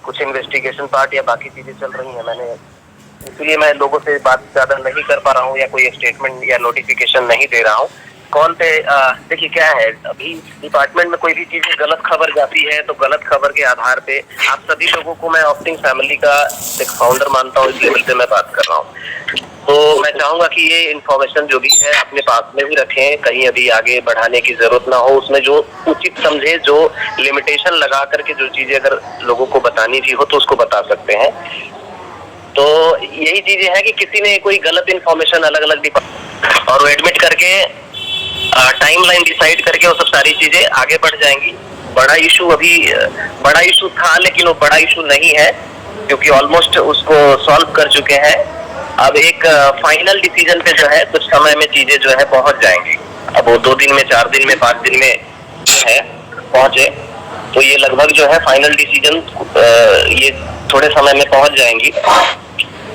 कुछ investigation part या बाकी चीजें चल रही हैं। मैंने इसलिए मैं लोगों से बात ज्यादा नहीं कर पा रहा हूँ या कोई स्टेटमेंट या नोटिफिकेशन नहीं दे रहा हूँ। कॉल पे देखिए क्या है, अभी डिपार्टमेंट में कोई भी चीज गलत खबर जाती है तो गलत खबर के आधार पे आप सभी लोगों को मैं ऑप्टिंग फैमिली का एक फाउंडर मानता हूँ, इस लेवल पे मैं बात कर रहा हूँ। तो मैं चाहूंगा कि ये इन्फॉर्मेशन जो भी है अपने पास में भी रखें, कहीं अभी आगे बढ़ाने की जरूरत ना हो। उसमें जो उचित समझे, जो लिमिटेशन लगा करके जो चीजें अगर लोगों को बतानी भी हो तो उसको बता सकते हैं। तो यही चीजें हैं कि किसी ने कोई गलत इन्फॉर्मेशन अलग अलग और वो एडमिट करके टाइमलाइन डिसाइड करके वो सब सारी चीजें आगे बढ़ जाएंगी। बड़ा इशू था लेकिन वो बड़ा इशू नहीं है, क्योंकि ऑलमोस्ट उसको सॉल्व कर चुके हैं। अब एक फाइनल डिसीजन पे जो है कुछ समय में चीजें जो है पहुंच जाएंगी। अब वो 2 दिन में, 4 दिन में, 5 दिन में जो है पहुंचे तो ये लगभग जो है फाइनल डिसीजन ये थोड़े समय में पहुंच जाएंगी।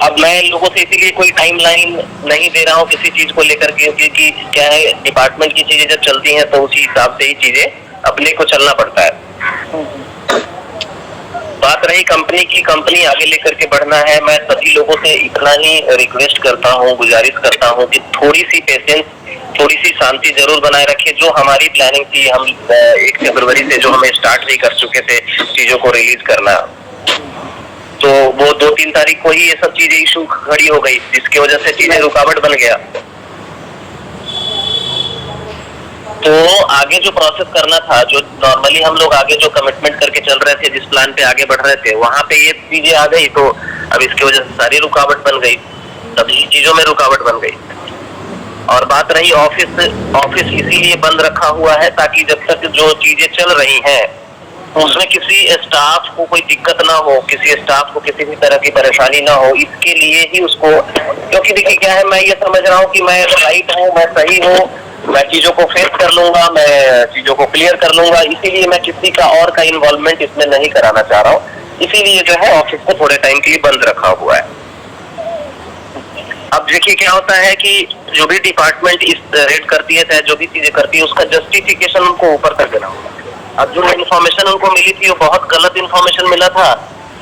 अब मैं लोगों से इसीलिए कोई टाइमलाइन नहीं दे रहा हूँ किसी चीज को लेकर के, क्योंकि क्या है, डिपार्टमेंट की चीजें जब चलती हैं तो उसी हिसाब से ही चीजें अपने को चलना पड़ता है। बात रही कंपनी की, कंपनी आगे लेकर के बढ़ना है। मैं सभी लोगों से इतना ही रिक्वेस्ट करता हूँ, गुजारिश करता हूँ कि थोड़ी सी पेशेंस, थोड़ी सी शांति जरूर बनाए रखें। जो हमारी प्लानिंग थी, हम 1 फरवरी से जो हमें स्टार्ट भी कर चुके थे चीजों को रिलीज करना, तो वो 2-3 तारीख को ही ये सब चीजें इशू खड़ी हो गई, जिसकी वजह से चीजें रुकावट बन गया। तो आगे जो प्रोसेस करना था, जो नॉर्मली हम लोग आगे जो कमिटमेंट करके चल रहे थे, जिस प्लान पे आगे बढ़ रहे थे, वहां पे ये चीजें आ गई तो अब इसकी वजह से सारी रुकावट बन गई, सभी चीजों में रुकावट बन गई। और बात रही ऑफिस इसीलिए बंद रखा हुआ है ताकि जब तक जो चीजें चल रही हैं उसमें किसी स्टाफ को कोई दिक्कत ना हो, किसी स्टाफ को किसी भी तरह की परेशानी ना हो, इसके लिए ही उसको, क्योंकि देखिए क्या है, मैं ये समझ रहा हूँ कि मैं राइट हूँ, मैं सही हूँ, मैं चीजों को फेस कर लूंगा, मैं चीजों को क्लियर कर लूंगा, इसीलिए मैं किसी का और का इन्वॉल्वमेंट इसमें नहीं कराना चाह रहा हूँ। इसीलिए जो है ऑफिस को थोड़े टाइम के लिए बंद रखा हुआ है। अब देखिए क्या होता है कि जो भी डिपार्टमेंट इस रेड करती है, चाहे जो भी चीजें करती है, उसका जस्टिफिकेशन उनको ऊपर कर देना होगा। अब जो इन्फॉर्मेशन उनको मिली थी वो बहुत गलत इन्फॉर्मेशन मिला था,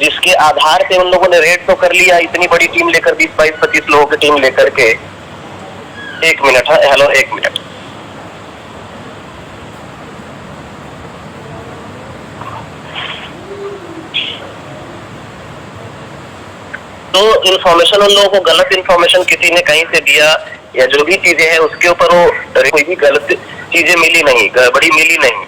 जिसके आधार पे उन लोगों ने रेड तो कर लिया, इतनी बड़ी टीम लेकर, 20, 22, 25 लोगों की टीम लेकर के। 1 मिनट, हेलो, 1 मिनट। तो इन्फॉर्मेशन उन लोगों को, गलत इन्फॉर्मेशन किसी ने कहीं से दिया या जो भी चीजें हैं उसके ऊपर वो कोई भी गलत चीजें मिली नहीं, गड़बड़ी मिली नहीं।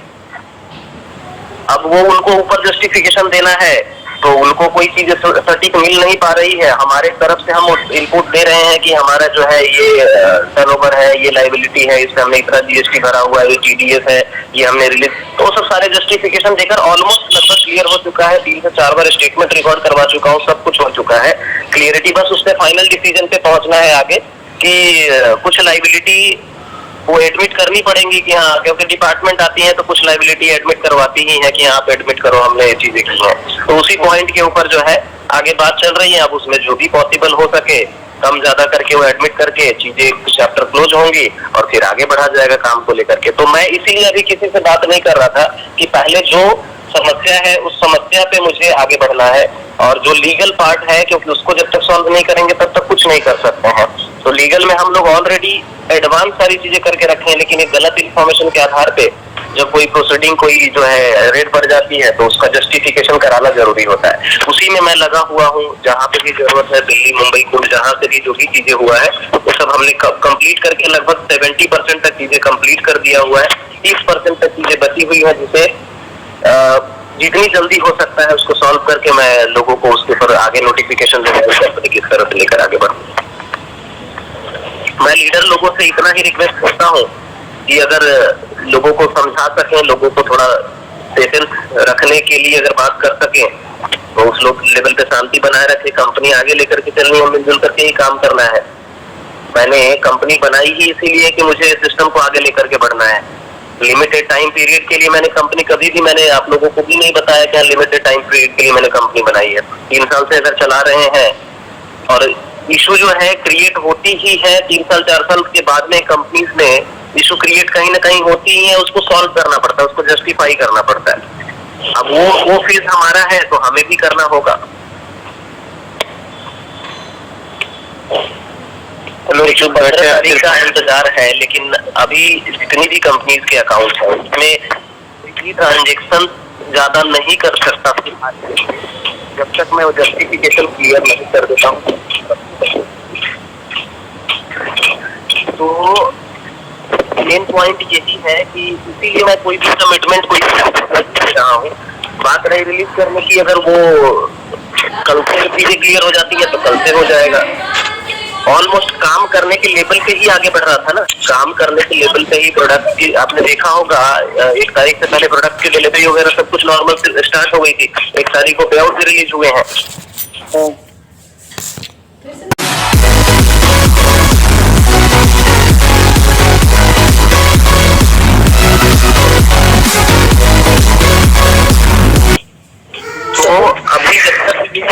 अब वो उनको ऊपर जस्टिफिकेशन देना है तो उनको कोई चीज सटीक मिल नहीं पा रही है। हमारे तरफ से हम इनपुट दे रहे हैं कि हमारा जो है ये टर्नओवर है, ये लायबिलिटी है, इसमें हमने इतना जीएसटी भरा हुआ है, ये टीडीएस है, ये हमने रिलीज, तो सब सारे जस्टिफिकेशन देकर ऑलमोस्ट लगभग क्लियर हो चुका है। 3 से 4 बार स्टेटमेंट रिकॉर्ड करवा चुका हूँ, सब कुछ हो चुका है क्लियरिटी। बस उससे फाइनल डिसीजन पे पहुंचना है आगे कि कुछ लायबिलिटी वो एडमिट करनी पड़ेंगी कि हाँ, क्योंकि डिपार्टमेंट आती है तो कुछ लायबिलिटी एडमिट करवाती ही है कि आप एडमिट करो, हमने ये चीजें की हैं। तो उसी पॉइंट के ऊपर जो है आगे बात चल रही है। अब उसमें जो भी पॉसिबल हो सके कम ज्यादा करके वो एडमिट करके चीजें चैप्टर क्लोज होंगी और फिर आगे बढ़ा जाएगा काम को लेकर के। तो मैं इसीलिए अभी किसी से बात नहीं कर रहा था कि पहले जो समस्या है उस समस्या पे मुझे आगे बढ़ना है, और जो लीगल पार्ट है, क्योंकि उसको जब तक सॉल्व नहीं करेंगे तब तक कुछ नहीं कर सकते हैं। तो लीगल में हम लोग ऑलरेडी एडवांस सारी चीजें करके रखे हैं, लेकिन एक गलत इन्फॉर्मेशन के आधार पे जब कोई प्रोसीडिंग, कोई जो है रेड बढ़ जाती है तो उसका जस्टिफिकेशन कराना जरूरी होता है। उसी में मैं लगा हुआ हूँ, जहाँ पे भी जरूरत है, दिल्ली, मुंबई, कुल जहाँ से भी जो भी चीजें हुआ है वो सब हमने कंप्लीट करके लगभग 70% तक चीजें कंप्लीट कर दिया हुआ है। 30% तक चीजें बची हुई है, जिसे जितनी जल्दी हो सकता है उसको सॉल्व करके मैं लोगों को उसके ऊपर आगे नोटिफिकेशन देने की किस तरह से लेकर आगे बढ़ूं। मैं लीडर लोगों से इतना ही रिक्वेस्ट करता हूँ कि अगर लोगों को समझा सकें, लोगों को थोड़ा पेशेंस रखने के लिए अगर बात कर सकें तो उस लोग लेवल पे शांति बनाए रखे, कंपनी आगे लेकर के चलनी है, मिलजुल करके ही काम करना है। मैंने कंपनी बनाई ही इसीलिए कि मुझे सिस्टम को आगे लेकर के बढ़ना है। लिमिटेड टाइम पीरियड के लिए मैंने कंपनी, कभी भी मैंने आप लोगों को भी नहीं बताया कि लिमिटेड टाइम पीरियड के लिए मैंने कंपनी बनाई है। 3 साल से अगर चला रहे हैं और इशू जो है क्रिएट होती ही है, 3 साल 4 साल के बाद में कंपनीज में इशू क्रिएट कहीं ना कहीं होती ही है, उसको सॉल्व करना पड़ता है, उसको जस्टिफाई करना पड़ता है। अब वो फेज हमारा है तो हमें भी करना होगा। लोग तारीख का इंतजार है, लेकिन अभी जितनी भी कंपनीज के अकाउंट है उसमें कोई ट्रांजेक्शन ज्यादा नहीं कर सकता जब तक मैं वो जस्टिफिकेशन क्लियर नहीं कर देता हूँ। तो मेन पॉइंट यही है कि इसीलिए मैं कोई भी कमिटमेंट कोई कर रहा हूँ। बात रही रिलीज करने की, अगर वो कल से चीजें क्लियर हो जाती है तो कल से हो जाएगा। ऑलमोस्ट काम करने के लेवल पे ही आगे बढ़ रहा था ना, काम करने के लेवल पे ही प्रोडक्ट की आपने देखा होगा 1 तारीख से पहले प्रोडक्ट की डिलीवरी वगैरह सब कुछ नॉर्मल से स्टार्ट हो गई थी। 1 तारीख को पे आउट भी रिलीज हुए हैं। तो अभी जब तक ये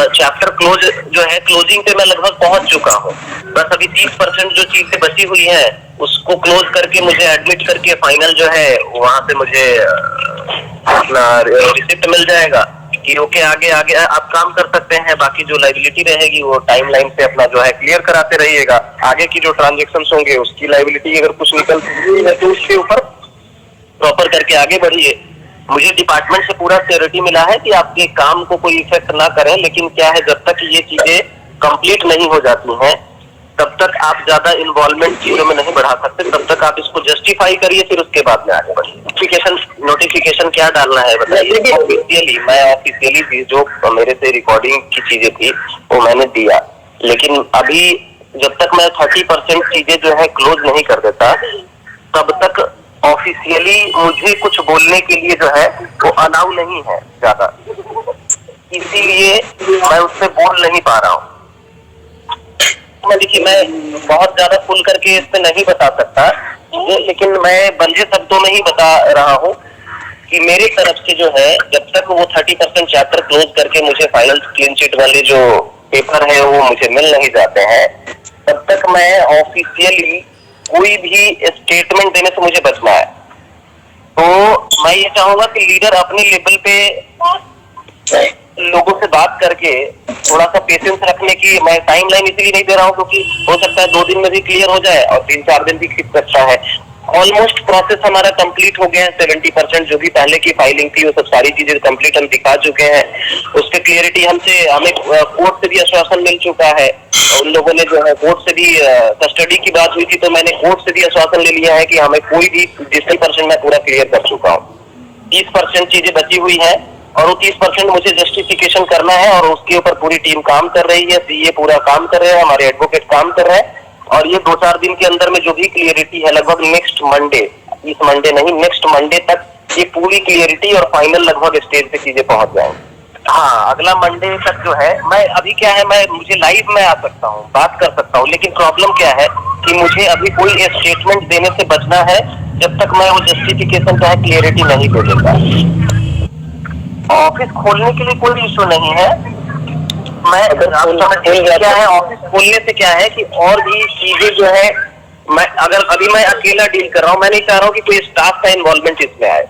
चैप्टर क्लोज जो है, क्लोजिंग पे मैं लगभग पहुंच चुका हूँ। बस अभी 30% जो चीजें बची हुई है उसको क्लोज करके मुझे एडमिट करके फाइनल जो है वहां से मुझे अपना रिसिप्ट मिल जाएगा कि ओके आगे आगे आप काम कर सकते हैं। बाकी जो लाइबिलिटी रहेगी वो टाइमलाइन से अपना जो है क्लियर कराते रहिएगा। आगे की जो ट्रांजेक्शन होंगे उसकी लाइबिलिटी अगर कुछ निकलती है तो उसके ऊपर प्रॉपर करके आगे बढ़िए। मुझे डिपार्टमेंट से पूरा श्योरिटी मिला है कि आपके काम को कोई इफेक्ट ना करें, लेकिन क्या है जब तक ये चीजें कंप्लीट नहीं हो जाती हैं तब तक आप ज्यादा इन्वॉल्वमेंट चीजों में नहीं बढ़ा सकते। तब तक आप इसको जस्टिफाई करिए, फिर उसके बाद में आगे बढ़िए। नोटिफिकेशन क्या डालना है बताइए। ऑफिशियली जो मेरे से रिकॉर्डिंग की चीजें थी वो मैंने दिया, लेकिन अभी जब तक मैं 30% चीजें जो है क्लोज नहीं कर देता तब तक ऑफिशियली मुझे कुछ बोलने के लिए जो है वो अलाउ नहीं है ज्यादा, इसीलिए मैं उससे बोल नहीं पा रहा हूँ। देखिए मैं बहुत ज्यादा खुल करके इस पे नहीं बता सकता, लेकिन मैं बंधे शब्दों में ही बता रहा हूँ कि मेरी तरफ से जो है जब तक वो 30% चैप्टर क्लोज करके मुझे फाइनल क्लीन चिट वाले जो पेपर है वो मुझे मिल नहीं जाते हैं तब तक मैं ऑफिशियली कोई भी स्टेटमेंट देने से मुझे बचना है। तो मैं ये चाहूंगा कि लीडर अपने लेवल पे लोगों से बात करके थोड़ा सा पेशेंस रखने की, मैं टाइमलाइन इसीलिए नहीं दे रहा हूँ क्योंकि हो सकता है 2 दिन में भी क्लियर हो जाए और 3-4 दिन भी खींच सकता है। ऑलमोस्ट प्रोसेस हमारा कंप्लीट हो गया है। 70% जो भी पहले की फाइलिंग थी वो सब सारी चीजें कंप्लीट हम दिखा चुके हैं। उसके क्लियरिटी हमें कोर्ट से भी आश्वासन मिल चुका है। उन लोगों ने जो है कोर्ट से भी कस्टडी की बात हुई थी तो मैंने कोर्ट से भी आश्वासन ले लिया है कि हमें कोई भी 30% मैं पूरा क्लियर कर चुका हूँ। 30% चीजें बची हुई है और वो 30% मुझे जस्टिफिकेशन करना है और उसके ऊपर पूरी टीम काम कर रही है। सीए पूरा काम कर रहे हैं, हमारे एडवोकेट काम कर रहे हैं और ये 2-4 दिन के अंदर में जो भी क्लियरिटी है लगभग नेक्स्ट मंडे, इस मंडे नहीं नेक्स्ट मंडे तक ये पूरी क्लियरिटी और फाइनल लगभग स्टेज पे चीजें पहुंच जाएंगी। हाँ, अगला मंडे तक जो है मैं अभी क्या है मुझे लाइव में आ सकता हूँ, बात कर सकता हूँ, लेकिन प्रॉब्लम क्या है कि मुझे अभी कोई स्टेटमेंट देने से बचना है जब तक मैं वो जस्टिफिकेशन चाहे क्लियरिटी नहीं दे देता। ऑफिस खोलने के लिए कोई इशू नहीं है। मैं क्या है ऑफिस खोलने से क्या है कि और भी चीजें जो है मैं अकेला डील कर रहा हूँ, मैं नहीं चाह रहा हूँ कि कोई स्टाफ का इन्वॉल्वमेंट इसमें आए,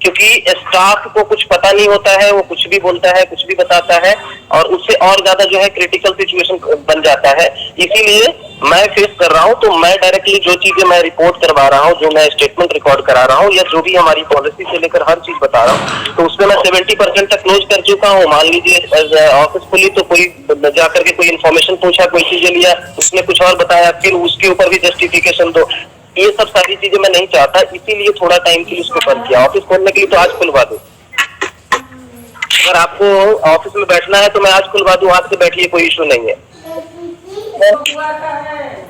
क्योंकि स्टाफ को कुछ पता नहीं होता है, वो कुछ भी बोलता है, कुछ भी बताता है और उससे और ज्यादा जो है क्रिटिकल सिचुएशन बन जाता है। इसीलिए मैं फेस कर रहा हूँ, तो मैं डायरेक्टली जो चीजें मैं रिपोर्ट करवा रहा हूँ, जो मैं स्टेटमेंट रिकॉर्ड करा रहा हूँ या जो भी हमारी पॉलिसी से लेकर हर चीज बता रहा हूँ, तो उसमें मैं 70% तक क्लोज कर चुका हूँ। मान लीजिए ऑफिस खुली तो कोई जाकर के कोई इन्फॉर्मेशन पूछा, कोई चीजें लिया, उसने कुछ और बताया, फिर उसके ऊपर भी जस्टिफिकेशन दो। ये सब सारी चीजें मैं नहीं चाहता, इसीलिए थोड़ा टाइम के लिए उसको बंद किया। ऑफिस खोलने के लिए तो आज खुलवा दूं, अगर आपको ऑफिस में बैठना है तो मैं आज खुलवा दूं, आज से बैठिए, कोई इशू नहीं है।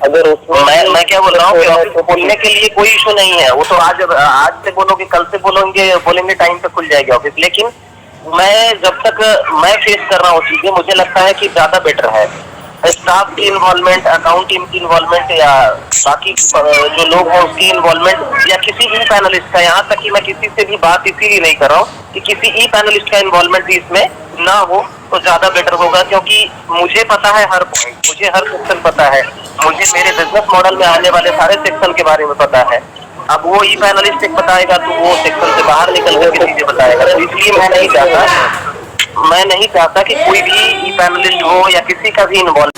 अगर मैं क्या बोल रहा हूँ कि ऑफिस खोलने के लिए कोई इशू नहीं है, वो तो आज से बोलोगे, कल से बोलेंगे टाइम पे खुल जाएगी ऑफिस। लेकिन मैं जब तक मैं फेस कर रहा हूँ चीजें, मुझे लगता है कि ज्यादा बेटर है स्टाफ की इन्वॉल्वमेंट, अकाउंट टीम की इन्वॉल्वमेंट या बाकी जो लोग हैं उसकी इन्वॉल्वमेंट या किसी ई पैनलिस्ट का। यहाँ तक कि मैं किसी से भी बात इसीलिए नहीं कर रहा हूँ कि किसी ई पैनलिस्ट का इन्वॉल्वमेंट भी इसमें ना हो तो ज्यादा बेटर होगा, क्योंकि मुझे पता है हर पॉइंट, मुझे हर सेक्शन पता है, मुझे मेरे बिजनेस मॉडल में आने वाले सारे सेक्शन के बारे में पता है। अब वो ई पैनलिस्ट एक बताएगा तो वो सेक्शन से बाहर निकल कर चीजें बताएगा, तो इसलिए मैं नहीं चाहता कि कोई भी ई पैनलिस्ट हो या किसी का भी इन्वॉल्व